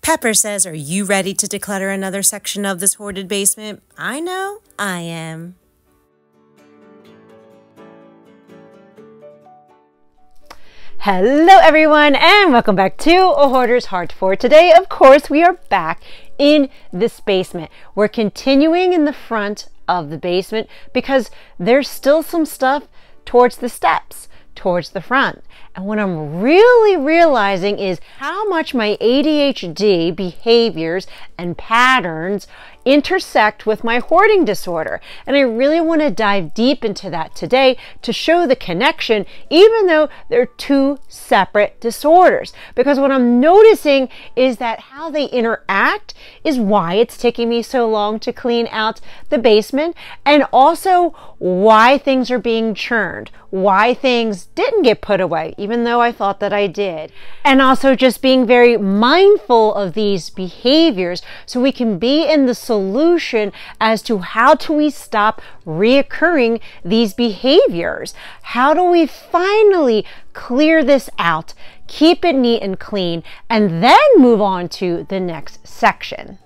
Pepper says, are you ready to declutter another section of this hoarded basement? I know I am. Hello everyone and welcome back to A Hoarder's Heart. For today, of course, we are back in this basement. We're continuing in the front of the basement because there's still some stuff towards the steps, towards the front. And what I'm really realizing is how much my ADHD behaviors and patterns intersect with my hoarding disorder. And I really want to dive deep into that today to show the connection, even though they're two separate disorders. Because what I'm noticing is that how they interact is why it's taking me so long to clean out the basement, and also why things are being churned, why things didn't get put away, even though I thought that I did. And also just being very mindful of these behaviors so we can be in the solution as to how do we stop reoccurring these behaviors. How do we finally clear this out, keep it neat and clean, and then move on to the next section.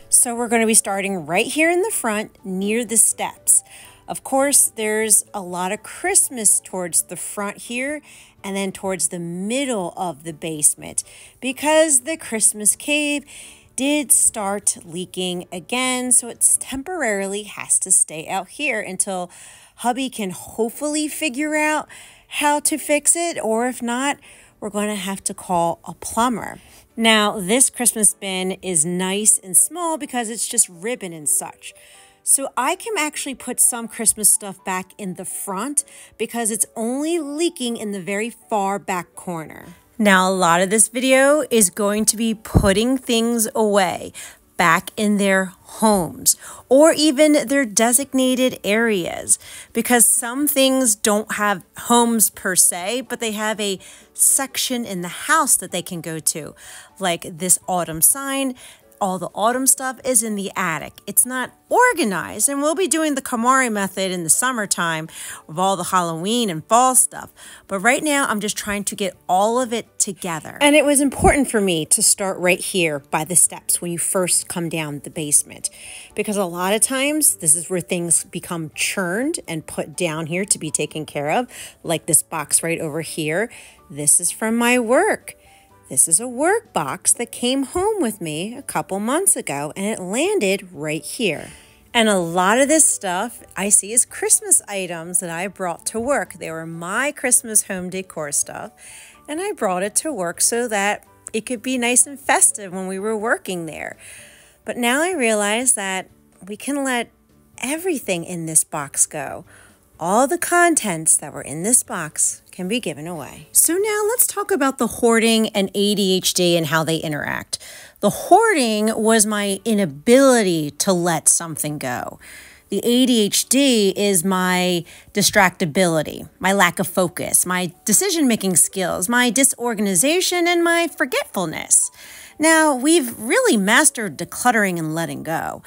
So we're going to be starting right here in the front near the steps. Of course, there's a lot of Christmas towards the front here and then towards the middle of the basement because the Christmas cave did start leaking again. So it's temporarily has to stay out here until hubby can hopefully figure out how to fix it. Or if not, we're going to have to call a plumber. Now, this Christmas bin is nice and small because it's just ribbon and such. So I can actually put some Christmas stuff back in the front because it's only leaking in the very far back corner. Now, a lot of this video is going to be putting things away back in their homes or even their designated areas, because some things don't have homes per se, but they have a section in the house that they can go to. Like this autumn sign, all the autumn stuff is in the attic. It's not organized, and we'll be doing the KonMari method in the summertime of all the Halloween and fall stuff. But right now, I'm just trying to get all of it together. And it was important for me to start right here by the steps when you first come down the basement, because a lot of times this is where things become churned and put down here to be taken care of, like this box right over here. This is from my work. This is a work box that came home with me a couple months ago, and it landed right here. And a lot of this stuff I see is Christmas items that I brought to work. They were my Christmas home decor stuff, and I brought it to work so that it could be nice and festive when we were working there. But now I realize that we can let everything in this box go. All the contents that were in this box can be given away. So now let's talk about the hoarding and ADHD and how they interact. The hoarding was my inability to let something go. The ADHD is my distractibility, my lack of focus, my decision-making skills, my disorganization, and my forgetfulness. Now, we've really mastered decluttering and letting go,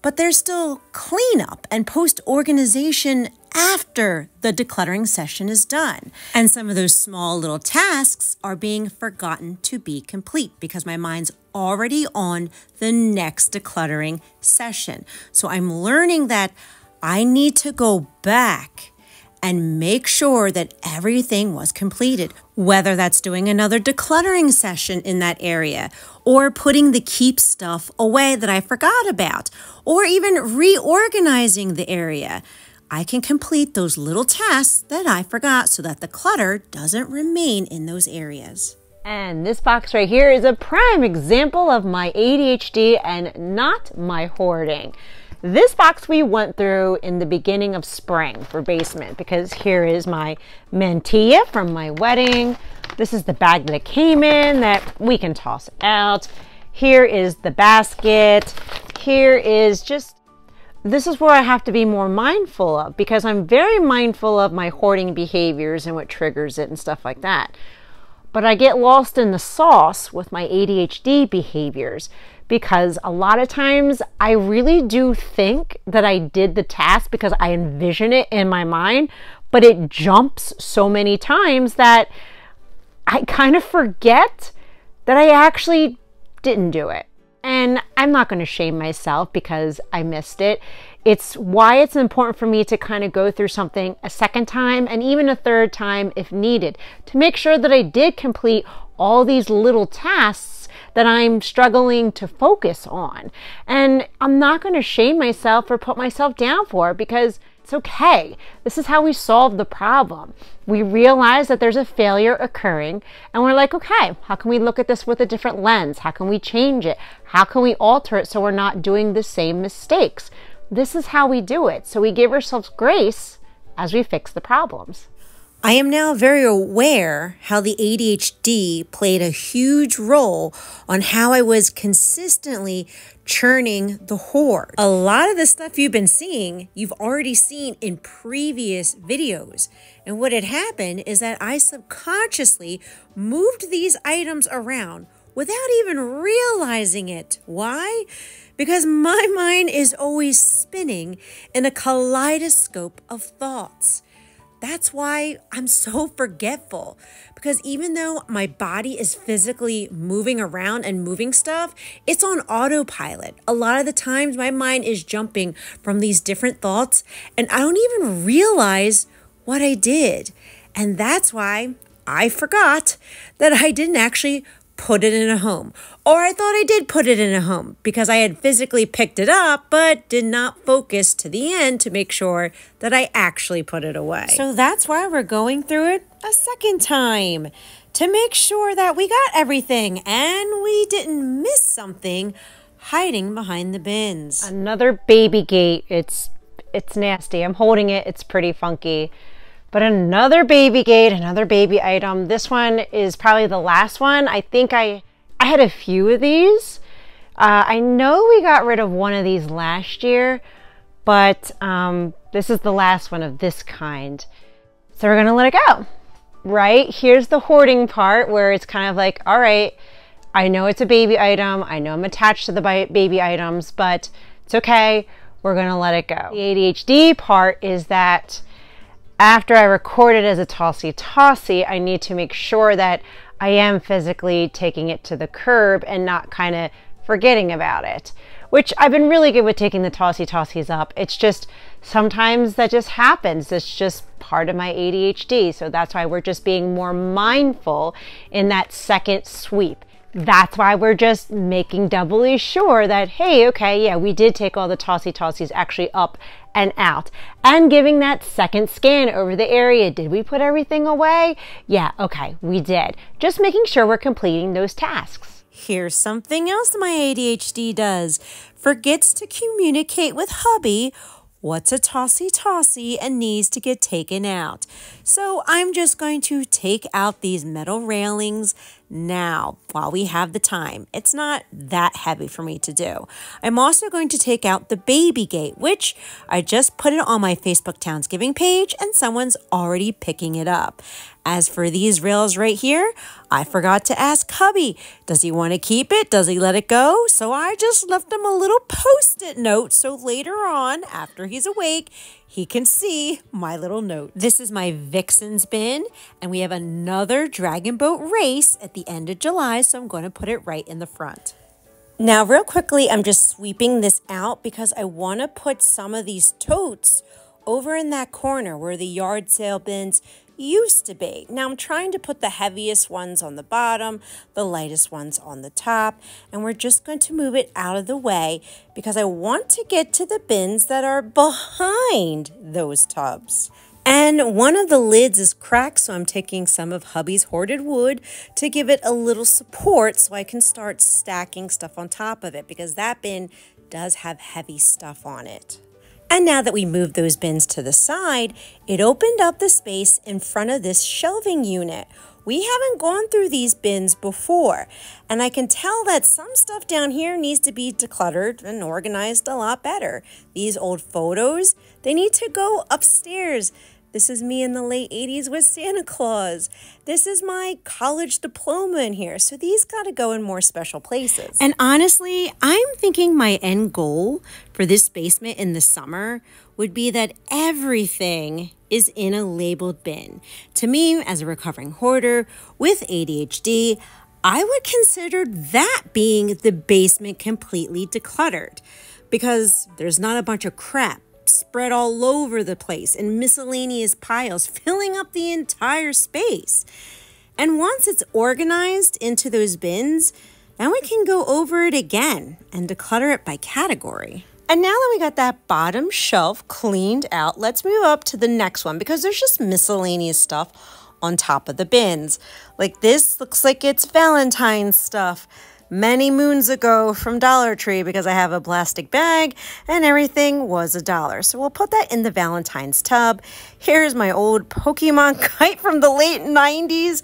but there's still cleanup and post-organization after the decluttering session is done. And some of those small little tasks are being forgotten to be complete because my mind's already on the next decluttering session. So I'm learning that I need to go back and make sure that everything was completed, whether that's doing another decluttering session in that area, or putting the keep stuff away that I forgot about, or even reorganizing the area. I can complete those little tasks that I forgot so that the clutter doesn't remain in those areas. And this box right here is a prime example of my ADHD and not my hoarding. This box we went through in the beginning of spring for basement, because here is my mantilla from my wedding. This is the bag that it came in that we can toss out. Here is the basket. Here is just, this is where I have to be more mindful of, because I'm very mindful of my hoarding behaviors and what triggers it and stuff like that. But I get lost in the sauce with my ADHD behaviors, because a lot of times I really do think that I did the task because I envision it in my mind, but it jumps so many times that I kind of forget that I actually didn't do it. And I'm not going to shame myself because I missed it. It's why it's important for me to kind of go through something a second time and even a third time if needed to make sure that I did complete all these little tasks that I'm struggling to focus on. And I'm not going to shame myself or put myself down for it because it's okay. This is how we solve the problem. We realize that there's a failure occurring and we're like, okay, how can we look at this with a different lens? How can we change it? How can we alter it so we're not doing the same mistakes? This is how we do it. So we give ourselves grace as we fix the problems. I am now very aware how the ADHD played a huge role on how I was consistently churning the hoard. A lot of the stuff you've been seeing, you've already seen in previous videos. And what had happened is that I subconsciously moved these items around without even realizing it. Why? Because my mind is always spinning in a kaleidoscope of thoughts. That's why I'm so forgetful, because even though my body is physically moving around and moving stuff, it's on autopilot. A lot of the times my mind is jumping from these different thoughts and I don't even realize what I did. And that's why I forgot that I didn't actually put it in a home. Or I thought I did put it in a home because I had physically picked it up, but did not focus to the end to make sure that I actually put it away. So that's why we're going through it a second time to make sure that we got everything and we didn't miss something hiding behind the bins. Another baby gate. It's nasty. I'm holding it. It's pretty funky. But another baby gate, another baby item. This one is probably the last one. I think I had a few of these. I know we got rid of one of these last year, but this is the last one of this kind. So we're gonna let it go, right? Here's the hoarding part where it's kind of like, all right, I know it's a baby item. I know I'm attached to the baby items, but it's okay. We're gonna let it go. The ADHD part is that after I record it as a tossy, I need to make sure that I am physically taking it to the curb and not kind of forgetting about it, which I've been really good with taking the tossies up. It's just sometimes that just happens. It's just part of my ADHD. So that's why we're just being more mindful in that second sweep. That's why we're just making doubly sure that, hey, okay, yeah, we did take all the tossies actually up and out, and giving that second scan over the area. Did we put everything away? Yeah, okay, we did. Just making sure we're completing those tasks. Here's something else my ADHD does. Forgets to communicate with hubby what's a tossy and needs to get taken out. So I'm just going to take out these metal railings now while we have the time. It's not that heavy for me to do. I'm also going to take out the baby gate, which I just put it on my Facebook Townsgiving page and someone's already picking it up. As for these rails right here, I forgot to ask hubby, does he want to keep it? Does he let it go? So I just left him a little post-it note so later on, after he's awake, he can see my little note. This is my Vixens bin, and we have another Dragon Boat race at the end of July, so I'm going to put it right in the front. Now, real quickly, I'm just sweeping this out because I want to put some of these totes over in that corner where the yard sale bins used to be. Now I'm trying to put the heaviest ones on the bottom, the lightest ones on the top, and we're just going to move it out of the way because I want to get to the bins that are behind those tubs. And one of the lids is cracked, so I'm taking some of hubby's hoarded wood to give it a little support so I can start stacking stuff on top of it because that bin does have heavy stuff on it. And now that we moved those bins to the side, it opened up the space in front of this shelving unit. We haven't gone through these bins before, and I can tell that some stuff down here needs to be decluttered and organized a lot better. These old photos, they need to go upstairs. This is me in the late 80s with Santa Claus. This is my college diploma in here. So these got to go in more special places. And honestly, I'm thinking my end goal for this basement in the summer would be that everything is in a labeled bin. To me, as a recovering hoarder with ADHD, I would consider that being the basement completely decluttered, because there's not a bunch of crap spread all over the place in miscellaneous piles filling up the entire space. And once it's organized into those bins, then we can go over it again and declutter it by category. And now that we got that bottom shelf cleaned out, let's move up to the next one, because there's just miscellaneous stuff on top of the bins. Like this looks like it's Valentine's stuff many moons ago from Dollar Tree, because I have a plastic bag and everything was $1. So we'll put that in the Valentine's tub. Here's my old Pokemon kite from the late 90s.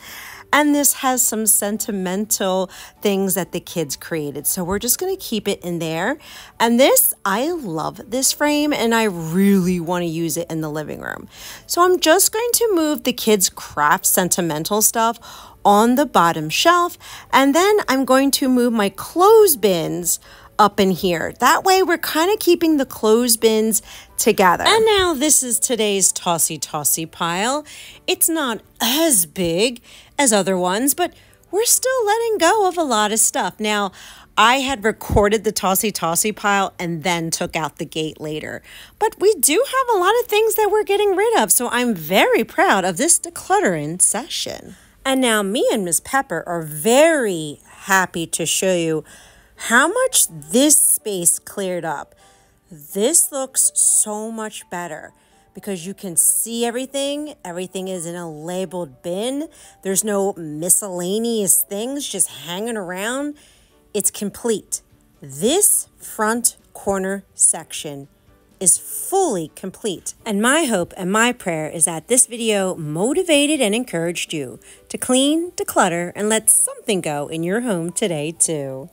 And this has some sentimental things that the kids created. So we're just going to keep it in there. And this, I love this frame and I really want to use it in the living room. So I'm just going to move the kids' craft sentimental stuff on the bottom shelf. And then I'm going to move my clothes bins up in here. That way we're kind of keeping the clothes bins together. And now this is today's tossy pile. It's not as big as other ones, but we're still letting go of a lot of stuff. Now, I had recorded the tossy pile and then took out the gate later. But we do have a lot of things that we're getting rid of, so I'm very proud of this decluttering session. And now me and Miss Pepper are very happy to show you how much this space cleared up. This looks so much better because you can see everything. Everything is in a labeled bin. There's no miscellaneous things just hanging around. It's complete. This front corner section is fully complete. And my hope and my prayer is that this video motivated and encouraged you to clean, declutter, and let something go in your home today too.